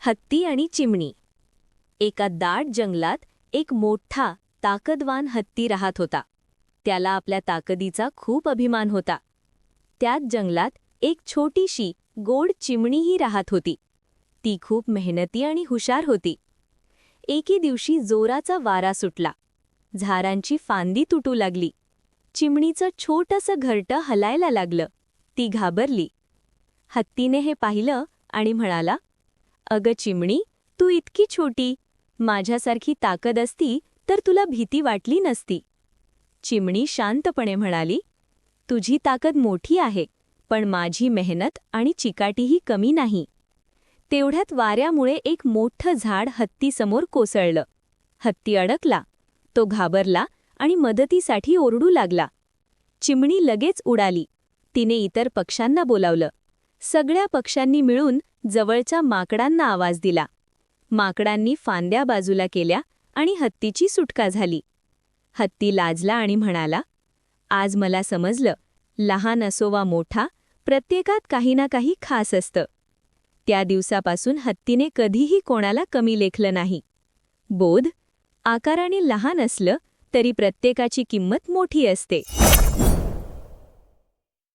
हत्ती आणि चिमणी. एका दाट जंगलात एक मोठा ताकदवान हत्ती राहत होता. त्याला आपल्या ताकदीचा खूप अभिमान होता. त्याच जंगलात एक छोटीशी गोड चिमणीही राहत होती. ती खूप मेहनती आणि हुशार होती. एके दिवशी जोराचा वारा सुटला. झाडांची फांदी तुटू लागली. चिमणीचं छोटंसं घरटं हलायला लागलं. ती घाबरली. हत्तीने हे पाहिलं आणि म्हणाला, "अगं चिमणी, तू इतकी छोटी. माझ्यासारखी ताकद असती तर तुला भीती वाटली नसती." चिमणी शांतपणे म्हणाली, "तुझी ताकद मोठी आहे, पण माझी मेहनत आणि चिकाटीही कमी नाही." तेवढ्यात वाऱ्यामुळे एक मोठं झाड हत्तीसमोर कोसळलं. हत्ती अडकला. तो घाबरला आणि मदतीसाठी ओरडू लागला. चिमणी लगेच उडाली. तिने इतर पक्ष्यांना बोलावलं. सगळ्या पक्ष्यांनी मिळून जवळच्या माकडांना आवाज दिला. माकडांनी फांद्या बाजूला केल्या आणि हत्तीची सुटका झाली. हत्ती लाजला आणि म्हणाला, "आज मला समजलं, लहान असो वा मोठा, प्रत्येकात काही ना काही खास असतं." त्या दिवसापासून हत्तीने कधीही कोणाला कमी लेखलं नाही. बोध: आकाराने लहान असलं तरी प्रत्येकाची किंमत मोठी असते.